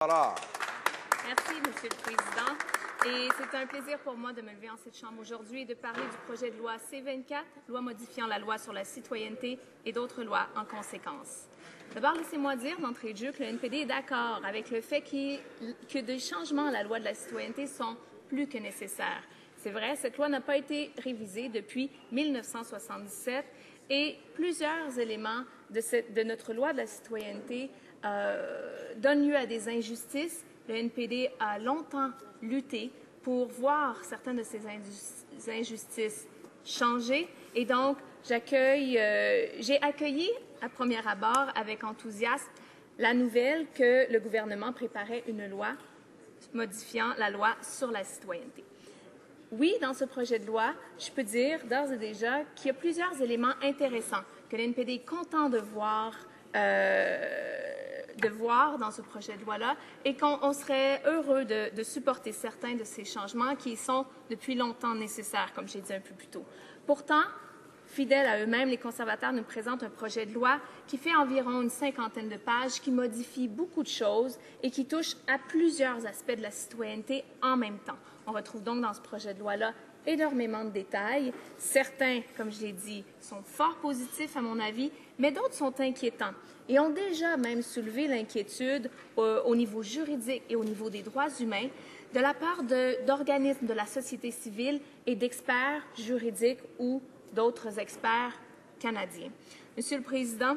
Merci, Monsieur le Président. Et c'est un plaisir pour moi de me lever en cette Chambre aujourd'hui et de parler du projet de loi C-24, loi modifiant la loi sur la citoyenneté et d'autres lois en conséquence. D'abord, laissez-moi dire d'entrée de jeu que le NPD est d'accord avec le fait que des changements à la loi de la citoyenneté sont plus que nécessaires. C'est vrai, cette loi n'a pas été révisée depuis 1977 et plusieurs éléments de notre loi de la citoyenneté donnent lieu à des injustices. Le NPD a longtemps lutté pour voir certaines de ces injustices changer et donc j'ai accueilli à premier abord avec enthousiasme la nouvelle que le gouvernement préparait une loi modifiant la loi sur la citoyenneté. Oui, dans ce projet de loi, je peux dire d'ores et déjà qu'il y a plusieurs éléments intéressants que le NPD est content de voir dans ce projet de loi-là et qu'on serait heureux de supporter certains de ces changements qui sont depuis longtemps nécessaires, comme j'ai dit un peu plus tôt. Pourtant, fidèles à eux-mêmes, les conservateurs nous présentent un projet de loi qui fait environ une cinquantaine de pages, qui modifie beaucoup de choses et qui touche à plusieurs aspects de la citoyenneté en même temps. On retrouve donc dans ce projet de loi-là énormément de détails. Certains, comme je l'ai dit, sont fort positifs à mon avis, mais d'autres sont inquiétants et ont déjà même soulevé l'inquiétude au niveau juridique et au niveau des droits humains de la part d'organismes de la société civile et d'experts juridiques ou d'autres experts canadiens. Monsieur le Président,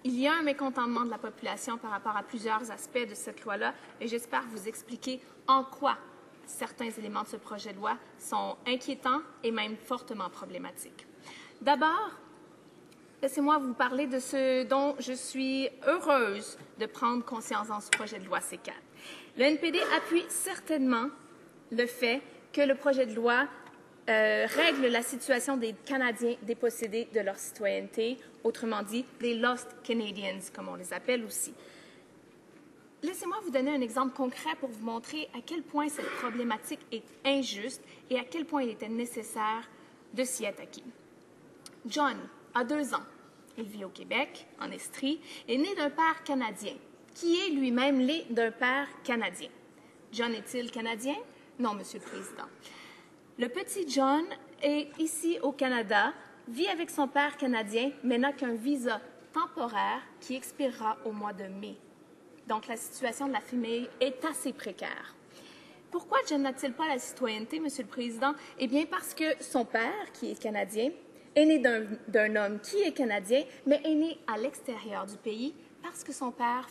il y a un mécontentement de la population par rapport à plusieurs aspects de cette loi-là et j'espère vous expliquer en quoi certains éléments de ce projet de loi sont inquiétants et même fortement problématiques. D'abord, laissez-moi vous parler de ce dont je suis heureuse de prendre conscience dans ce projet de loi C-4. Le NPD appuie certainement le fait que le projet de loi règle la situation des Canadiens dépossédés de leur citoyenneté, autrement dit, des Lost Canadians, comme on les appelle aussi. Laissez-moi vous donner un exemple concret pour vous montrer à quel point cette problématique est injuste et à quel point il était nécessaire de s'y attaquer. John a 2 ans. Il vit au Québec, en Estrie, est né d'un père canadien, qui est lui-même né d'un père canadien. John est-il canadien? Non, Monsieur le Président. Le petit John est ici au Canada, vit avec son père canadien, mais n'a qu'un visa temporaire qui expirera au mois de mai. Donc, la situation de la famille est assez précaire. Pourquoi John n'a-t-il pas la citoyenneté, Monsieur le Président? Eh bien, parce que son père, qui est canadien, est né d'un homme qui est canadien, mais est né à l'extérieur du pays parce que son père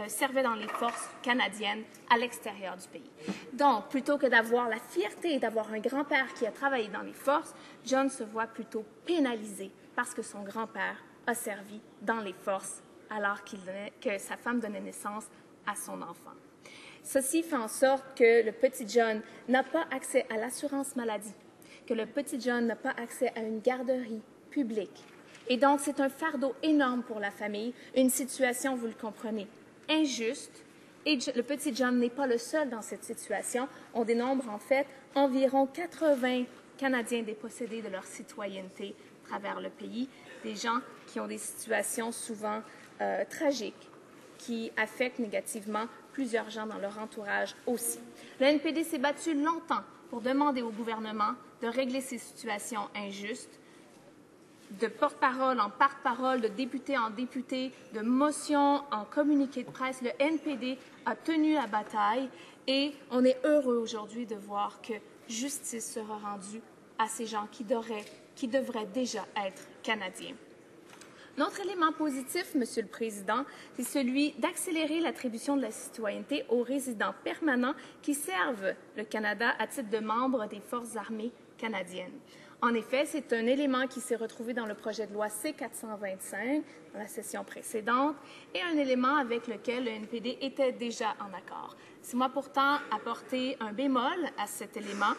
servait dans les forces canadiennes à l'extérieur du pays. Donc, plutôt que d'avoir la fierté d'avoir un grand-père qui a travaillé dans les forces, John se voit plutôt pénalisé parce que son grand-père a servi dans les forces alors que sa femme donnait naissance à son enfant. Ceci fait en sorte que le petit John n'a pas accès à l'assurance maladie, que le petit John n'a pas accès à une garderie publique. Et donc, c'est un fardeau énorme pour la famille, une situation, vous le comprenez, injuste. Et le petit John n'est pas le seul dans cette situation. On dénombre en fait environ 80 Canadiens dépossédés de leur citoyenneté à travers le pays, des gens qui ont des situations souvent tragiques, qui affectent négativement plusieurs gens dans leur entourage aussi. Le NPD s'est battu longtemps pour demander au gouvernement de régler ces situations injustes, de porte-parole en porte-parole, de député en député, de motion en communiqué de presse. Le NPD a tenu la bataille et on est heureux aujourd'hui de voir que justice sera rendue à ces gens qui devraient déjà être Canadiens. Notre élément positif, Monsieur le Président, c'est celui d'accélérer l'attribution de la citoyenneté aux résidents permanents qui servent le Canada à titre de membres des Forces armées canadiennes. En effet, c'est un élément qui s'est retrouvé dans le projet de loi C-425 dans la session précédente et un élément avec lequel le NPD était déjà en accord. Si moi pourtant apporter un bémol à cet élément,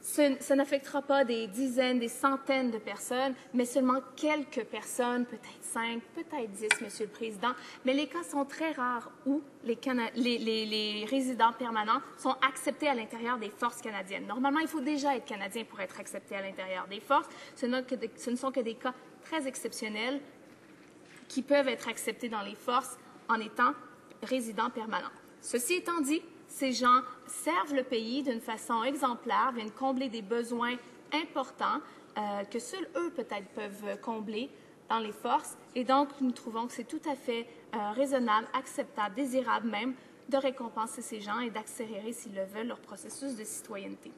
ça n'affectera pas des dizaines, des centaines de personnes, mais seulement quelques personnes, peut-être 5, peut-être 10, Monsieur le Président. Mais les cas sont très rares où les résidents permanents sont acceptés à l'intérieur des forces canadiennes. Normalement, il faut déjà être Canadien pour être accepté à l'intérieur des forces. Ce ne sont que des cas très exceptionnels qui peuvent être acceptés dans les forces en étant résidents permanents. Ceci étant dit, ces gens servent le pays d'une façon exemplaire, viennent combler des besoins importants que seuls eux peut-être peuvent combler dans les forces. Et donc, nous trouvons que c'est tout à fait raisonnable, acceptable, désirable même de récompenser ces gens et d'accélérer, s'ils le veulent, leur processus de citoyenneté.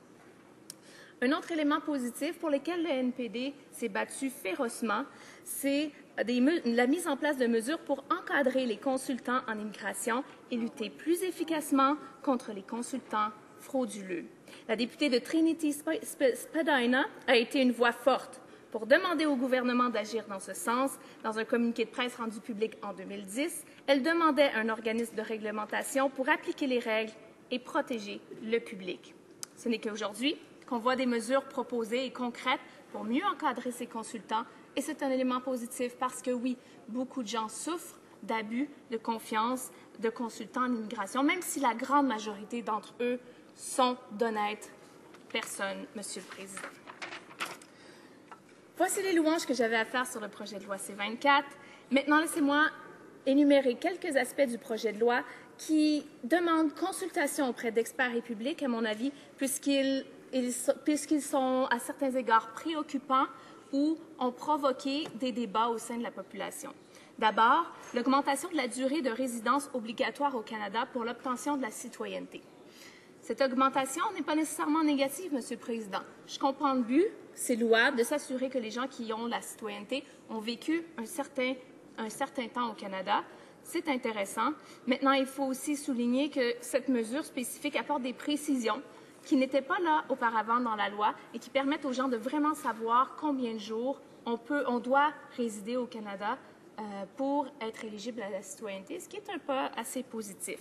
Un autre élément positif pour lequel le NPD s'est battu férocement, c'est la mise en place de mesures pour encadrer les consultants en immigration et lutter plus efficacement contre les consultants frauduleux. La députée de Trinity Spadina a été une voix forte pour demander au gouvernement d'agir dans ce sens. Dans un communiqué de presse rendu public en 2010, elle demandait un organisme de réglementation pour appliquer les règles et protéger le public. Ce n'est qu'aujourd'hui qu'on voit des mesures proposées et concrètes pour mieux encadrer ces consultants. Et c'est un élément positif parce que, oui, beaucoup de gens souffrent d'abus de confiance de consultants en immigration, même si la grande majorité d'entre eux sont d'honnêtes personnes, Monsieur le Président. Voici les louanges que j'avais à faire sur le projet de loi C-24. Maintenant, laissez-moi énumérer quelques aspects du projet de loi qui demandent consultation auprès d'experts et publics, à mon avis, puisqu'ils sont à certains égards préoccupants ou ont provoqué des débats au sein de la population. D'abord, l'augmentation de la durée de résidence obligatoire au Canada pour l'obtention de la citoyenneté. Cette augmentation n'est pas nécessairement négative, Monsieur le Président. Je comprends le but, c'est louable de s'assurer que les gens qui ont la citoyenneté ont vécu un certain temps au Canada. C'est intéressant. Maintenant, il faut aussi souligner que cette mesure spécifique apporte des précisions qui n'étaient pas là auparavant dans la loi et qui permettent aux gens de vraiment savoir combien de jours on doit résider au Canada pour être éligible à la citoyenneté, ce qui est un pas assez positif.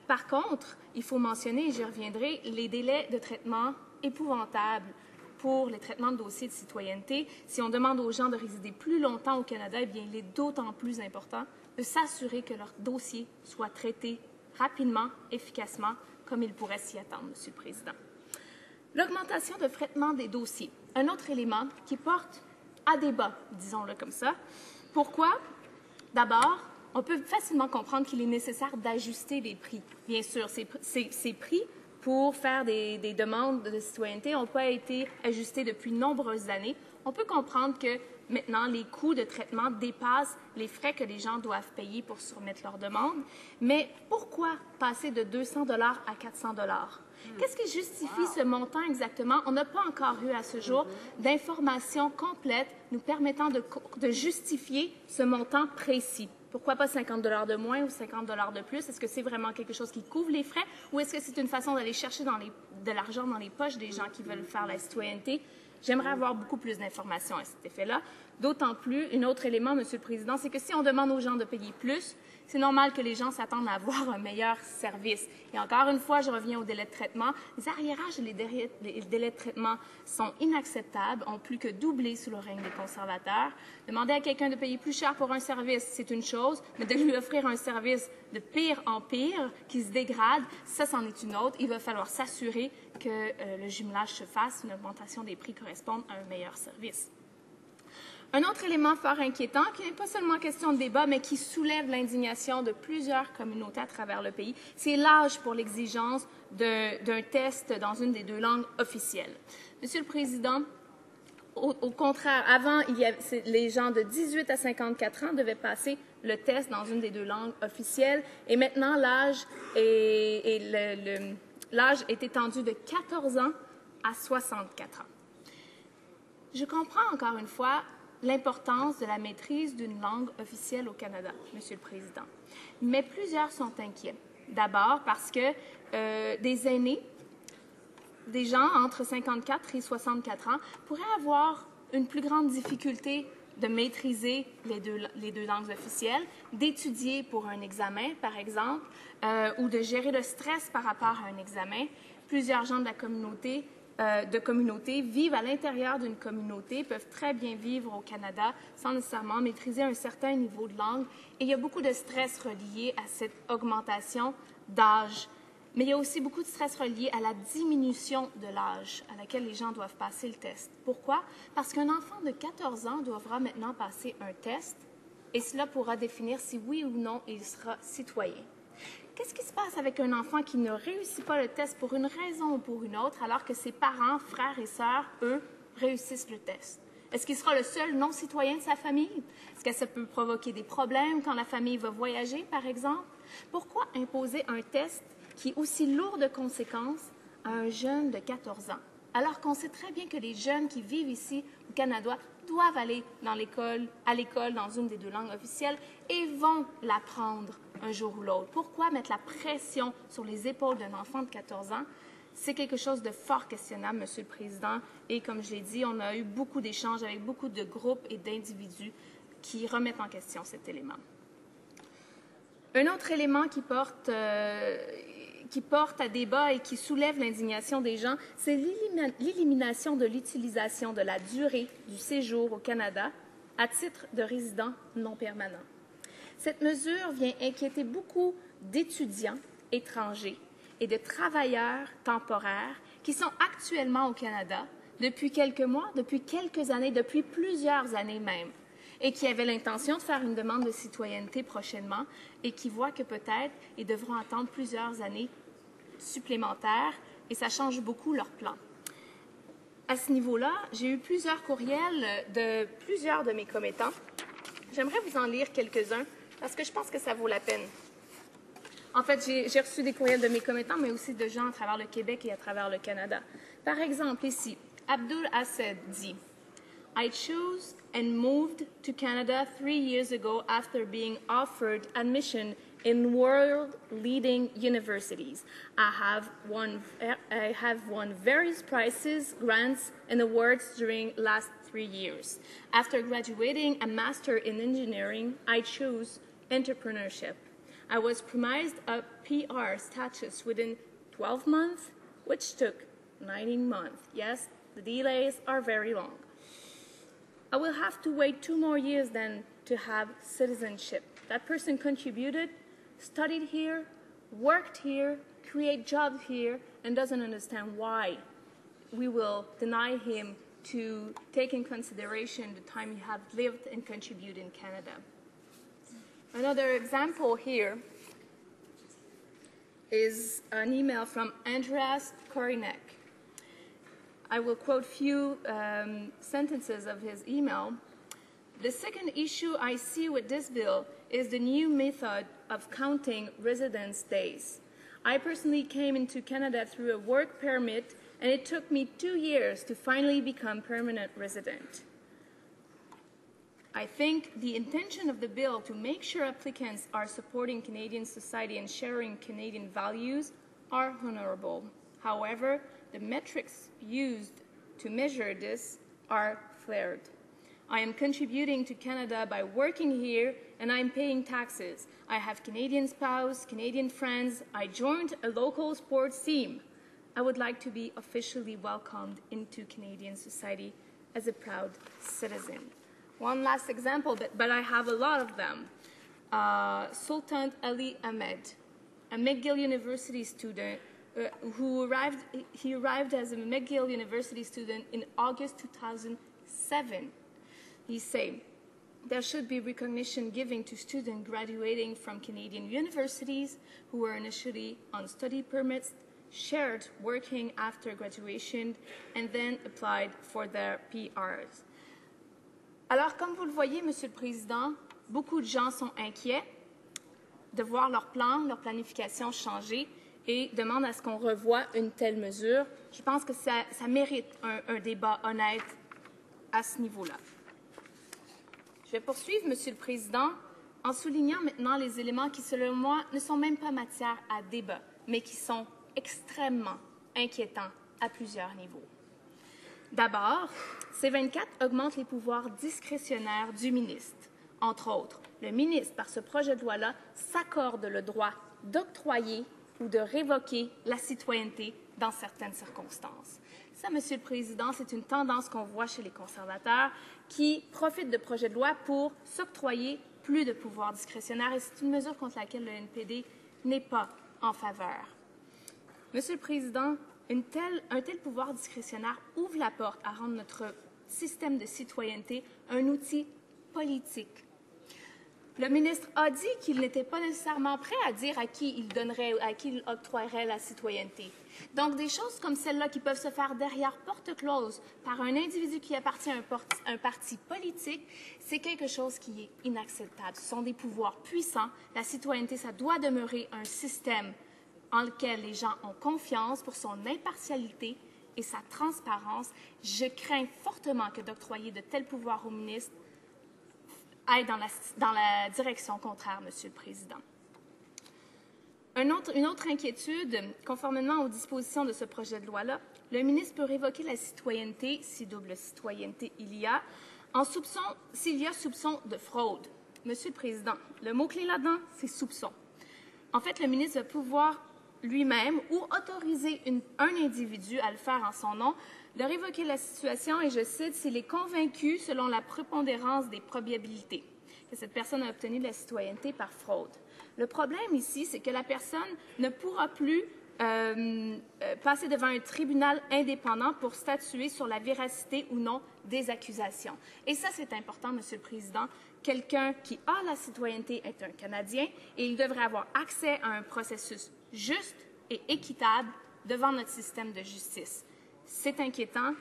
Par contre, il faut mentionner, et j'y reviendrai, les délais de traitement épouvantables pour les traitements de dossiers de citoyenneté. Si on demande aux gens de résider plus longtemps au Canada, eh bien, il est d'autant plus important de s'assurer que leur dossier soit traité rapidement, efficacement, comme il pourrait s'y attendre, Monsieur le Président. L'augmentation de traitement des dossiers, un autre élément qui porte à débat, disons-le comme ça. Pourquoi? D'abord, on peut facilement comprendre qu'il est nécessaire d'ajuster les prix. Bien sûr, ces prix pour faire des demandes de citoyenneté n'ont pas été ajustés depuis de nombreuses années. On peut comprendre que maintenant, les coûts de traitement dépassent les frais que les gens doivent payer pour soumettre leur demande. Mais pourquoi passer de 200 $ à 400 $? Qu'est-ce qui justifie ce montant exactement? On n'a pas encore eu à ce jour d'informations complètes nous permettant de justifier ce montant précis. Pourquoi pas 50 $ de moins ou 50 $ de plus? Est-ce que c'est vraiment quelque chose qui couvre les frais ou est-ce que c'est une façon d'aller chercher de l'argent dans les poches des gens qui veulent faire la citoyenneté? J'aimerais avoir beaucoup plus d'informations à cet effet-là. D'autant plus, un autre élément, Monsieur le Président, c'est que si on demande aux gens de payer plus, c'est normal que les gens s'attendent à avoir un meilleur service. Et encore une fois, je reviens au délai de traitement. Les arriérages et les délais de traitement sont inacceptables, ont plus que doublé sous le règne des conservateurs. Demander à quelqu'un de payer plus cher pour un service, c'est une chose, mais de lui offrir un service de pire en pire, qui se dégrade, ça, c'en est une autre. Il va falloir s'assurer que le jumelage se fasse, une augmentation des prix corresponde à un meilleur service. Un autre élément fort inquiétant, qui n'est pas seulement question de débat, mais qui soulève l'indignation de plusieurs communautés à travers le pays, c'est l'âge pour l'exigence d'un test dans une des deux langues officielles. Monsieur le Président, au contraire, avant, les gens de 18 à 54 ans devaient passer le test dans une des deux langues officielles, et maintenant, l'âge est étendu de 14 ans à 64 ans. Je comprends encore une fois l'importance de la maîtrise d'une langue officielle au Canada, Monsieur le Président. Mais plusieurs sont inquiets. D'abord parce que des aînés, des gens entre 54 et 64 ans, pourraient avoir une plus grande difficulté de maîtriser les deux langues officielles, d'étudier pour un examen, par exemple, ou de gérer le stress par rapport à un examen. Plusieurs gens de la communauté vivent à l'intérieur d'une communauté, peuvent très bien vivre au Canada sans nécessairement maîtriser un certain niveau de langue. Et il y a beaucoup de stress relié à cette augmentation d'âge. Mais il y a aussi beaucoup de stress relié à la diminution de l'âge à laquelle les gens doivent passer le test. Pourquoi? Parce qu'un enfant de 14 ans devra maintenant passer un test et cela pourra définir si oui ou non il sera citoyen. qu'est-ce qui se passe avec un enfant qui ne réussit pas le test pour une raison ou pour une autre, alors que ses parents, frères et sœurs, eux, réussissent le test? Est-ce qu'il sera le seul non-citoyen de sa famille? Est-ce que ça peut provoquer des problèmes quand la famille va voyager, par exemple? Pourquoi imposer un test qui est aussi lourd de conséquences à un jeune de 14 ans, alors qu'on sait très bien que les jeunes qui vivent ici au Canada doivent aller à l'école dans une des deux langues officielles et vont l'apprendre un jour ou l'autre? Pourquoi mettre la pression sur les épaules d'un enfant de 14 ans? C'est quelque chose de fort questionnable, Monsieur le Président, et comme je l'ai dit, on a eu beaucoup d'échanges avec beaucoup de groupes et d'individus qui remettent en question cet élément. Un autre élément qui porte à débat et qui soulève l'indignation des gens, c'est l'élimination de l'utilisation de la durée du séjour au Canada à titre de résident non permanent. Cette mesure vient inquiéter beaucoup d'étudiants étrangers et de travailleurs temporaires qui sont actuellement au Canada depuis quelques mois, depuis quelques années, depuis plusieurs années même, et qui avaient l'intention de faire une demande de citoyenneté prochainement et qui voient que peut-être ils devront attendre plusieurs années supplémentaires et ça change beaucoup leur plan. À ce niveau-là, j'ai eu plusieurs courriels de plusieurs de mes commettants. J'aimerais vous en lire quelques-uns parce que je pense que ça vaut la peine. En fait, j'ai reçu des courriels de mes commettants, mais aussi de gens à travers le Québec et à travers le Canada. Par exemple, ici, Abdul Assed dit « I chose and moved to Canada 3 years ago after being offered admission in world-leading universities. I have won various prizes, grants, and awards during last 3 years. After graduating a master in engineering, I chose entrepreneurship. I was promised a PR status within 12 months, which took 19 months. Yes, the delays are very long. I will have to wait 2 more years then to have citizenship. That person contributed, studied here, worked here, create jobs here, and doesn't understand why we will deny him to take in consideration the time you have lived and contributed in Canada. Another example here is an email from Andreas Korinek. I will quote few sentences of his email. The second issue I see with this bill is the new method of counting residence days. I personally came into Canada through a work permit, and it took me 2 years to finally become permanent resident. I think the intention of the bill to make sure applicants are supporting Canadian society and sharing Canadian values are honorable. However, the metrics used to measure this are flared. I am contributing to Canada by working here, and I'm paying taxes. I have Canadian spouse, Canadian friends. I joined a local sports team. I would like to be officially welcomed into Canadian society as a proud citizen. One last example, but I have a lot of them. Sultan Ali Ahmed, a McGill University student who arrived as a McGill University student in August 2007. He said, there should be recognition given to students graduating from Canadian universities who were initially on study permits, shared working after graduation, and then applied for their PRs. Alors, comme vous le voyez, Monsieur le Président, beaucoup de gens sont inquiets de voir leur plan, leur planification changer et demandent à ce qu'on revoie une telle mesure. Je pense que ça mérite un débat honnête à ce niveau-là. Je vais poursuivre, Monsieur le Président, en soulignant maintenant les éléments qui, selon moi, ne sont même pas matière à débat, mais qui sont extrêmement inquiétants à plusieurs niveaux. D'abord, C-24 augmente les pouvoirs discrétionnaires du ministre. Entre autres, le ministre, par ce projet de loi-là, s'accorde le droit d'octroyer ou de révoquer la citoyenneté dans certaines circonstances. Ça, Monsieur le Président, c'est une tendance qu'on voit chez les conservateurs qui profitent de projets de loi pour s'octroyer plus de pouvoirs discrétionnaires et c'est une mesure contre laquelle le NPD n'est pas en faveur. Monsieur le Président, un tel pouvoir discrétionnaire ouvre la porte à rendre notre système de citoyenneté un outil politique. Le ministre a dit qu'il n'était pas nécessairement prêt à dire à qui il octroierait la citoyenneté. Donc, des choses comme celles-là qui peuvent se faire derrière porte close par un individu qui appartient à un parti politique, c'est quelque chose qui est inacceptable. Ce sont des pouvoirs puissants. La citoyenneté, ça doit demeurer un système en lequel les gens ont confiance pour son impartialité et sa transparence. Je crains fortement que d'octroyer de tels pouvoirs au ministre aille dans la direction contraire, Monsieur le Président. Une autre inquiétude, conformément aux dispositions de ce projet de loi-là, le ministre peut révoquer la citoyenneté, si double citoyenneté il y a, s'il y a soupçon de fraude. Monsieur le Président, le mot-clé là-dedans, c'est soupçon. En fait, le ministre va pouvoir lui-même ou autoriser un individu à le faire en son nom, de révoquer la situation, et je cite, s'il est convaincu, selon la prépondérance des probabilités, que cette personne a obtenu la citoyenneté par fraude. Le problème ici, c'est que la personne ne pourra plus passer devant un tribunal indépendant pour statuer sur la véracité ou non des accusations. Et ça, c'est important, Monsieur le Président. Quelqu'un qui a la citoyenneté est un Canadien et il devrait avoir accès à un processus juste et équitable devant notre système de justice. C'est inquiétant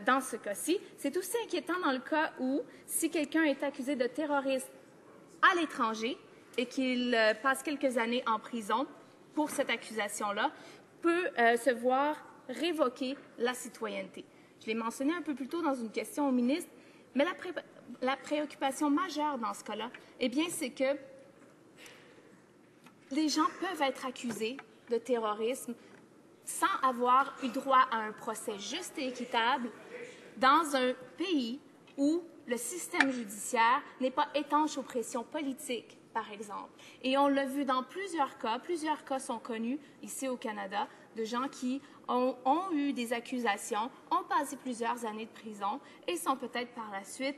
dans ce cas-ci. C'est aussi inquiétant dans le cas où, si quelqu'un est accusé de terrorisme à l'étranger et qu'il passe quelques années en prison pour cette accusation-là, peut se voir révoquer la citoyenneté. Je l'ai mentionné un peu plus tôt dans une question au ministre, mais la préoccupation majeure dans ce cas-là, eh bien, c'est que les gens peuvent être accusés de terrorisme sans avoir eu droit à un procès juste et équitable dans un pays où le système judiciaire n'est pas étanche aux pressions politiques, par exemple. Et on l'a vu dans plusieurs cas sont connus ici au Canada, de gens qui ont eu des accusations, ont passé plusieurs années de prison et sont peut-être par la suite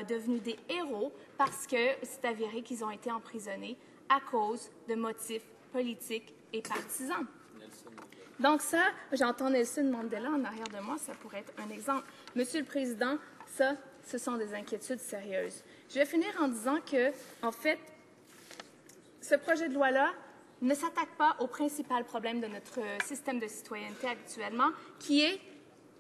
devenus des héros parce que c'est avéré qu'ils ont été emprisonnés à cause de motifs politiques et partisans. Donc ça, j'entends Nelson Mandela en arrière de moi, ça pourrait être un exemple. Monsieur le Président, ça, ce sont des inquiétudes sérieuses. Je vais finir en disant que, en fait, ce projet de loi-là ne s'attaque pas au principal problème de notre système de citoyenneté actuellement, qui est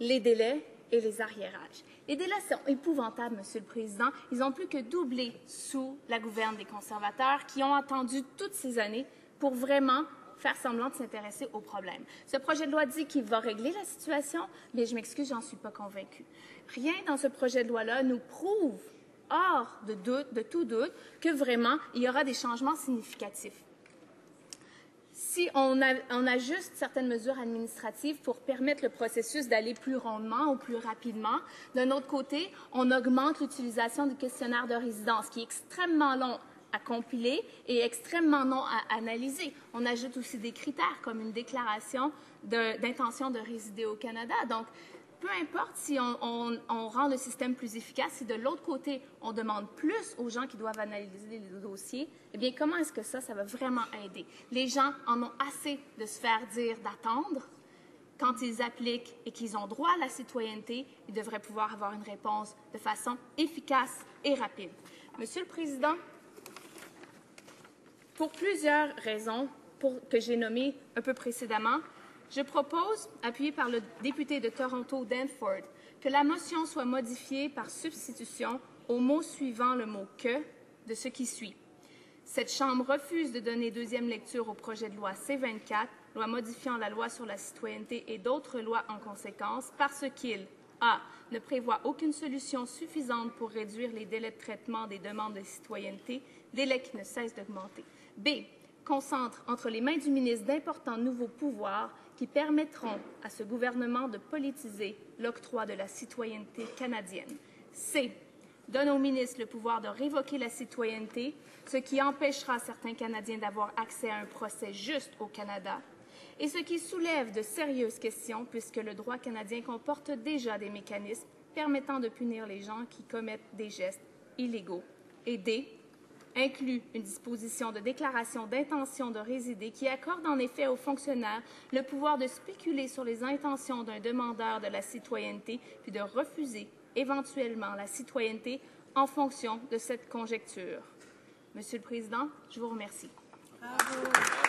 les délais et les arriérages. Les délais sont épouvantables, Monsieur le Président. Ils ont plus que doublé sous la gouverne des conservateurs qui ont attendu toutes ces années pour vraiment faire semblant de s'intéresser au problème. Ce projet de loi dit qu'il va régler la situation, mais je m'excuse, j'en suis pas convaincue. Rien dans ce projet de loi-là nous prouve, hors de tout doute, que vraiment il y aura des changements significatifs. Si on ajuste certaines mesures administratives pour permettre le processus d'aller plus rondement ou plus rapidement, d'un autre côté, on augmente l'utilisation du questionnaire de résidence, qui est extrêmement long à compiler et extrêmement long à analyser. On ajoute aussi des critères comme une déclaration d'intention de résider au Canada. Donc, peu importe si on rend le système plus efficace, si de l'autre côté, on demande plus aux gens qui doivent analyser les dossiers, eh bien, comment est-ce que ça va vraiment aider? Les gens en ont assez de se faire dire d'attendre. Quand ils appliquent et qu'ils ont droit à la citoyenneté, ils devraient pouvoir avoir une réponse de façon efficace et rapide. Monsieur le Président, pour plusieurs raisons que j'ai nommées un peu précédemment, je propose, appuyé par le député de Toronto, Danforth, que la motion soit modifiée par substitution au mot suivant le mot « que » de ce qui suit. Cette Chambre refuse de donner deuxième lecture au projet de loi C-24, loi modifiant la loi sur la citoyenneté et d'autres lois en conséquence, parce qu'il a. Ne prévoit aucune solution suffisante pour réduire les délais de traitement des demandes de citoyenneté, délais qui ne cessent d'augmenter. B. Concentre entre les mains du ministre d'importants nouveaux pouvoirs qui permettront à ce gouvernement de politiser l'octroi de la citoyenneté canadienne. C. Donne au ministre le pouvoir de révoquer la citoyenneté, ce qui empêchera certains Canadiens d'avoir accès à un procès juste au Canada, et ce qui soulève de sérieuses questions puisque le droit canadien comporte déjà des mécanismes permettant de punir les gens qui commettent des gestes illégaux. Et D. Inclut une disposition de déclaration d'intention de résider qui accorde en effet aux fonctionnaires le pouvoir de spéculer sur les intentions d'un demandeur de la citoyenneté puis de refuser éventuellement la citoyenneté en fonction de cette conjecture. Monsieur le Président, je vous remercie. Bravo.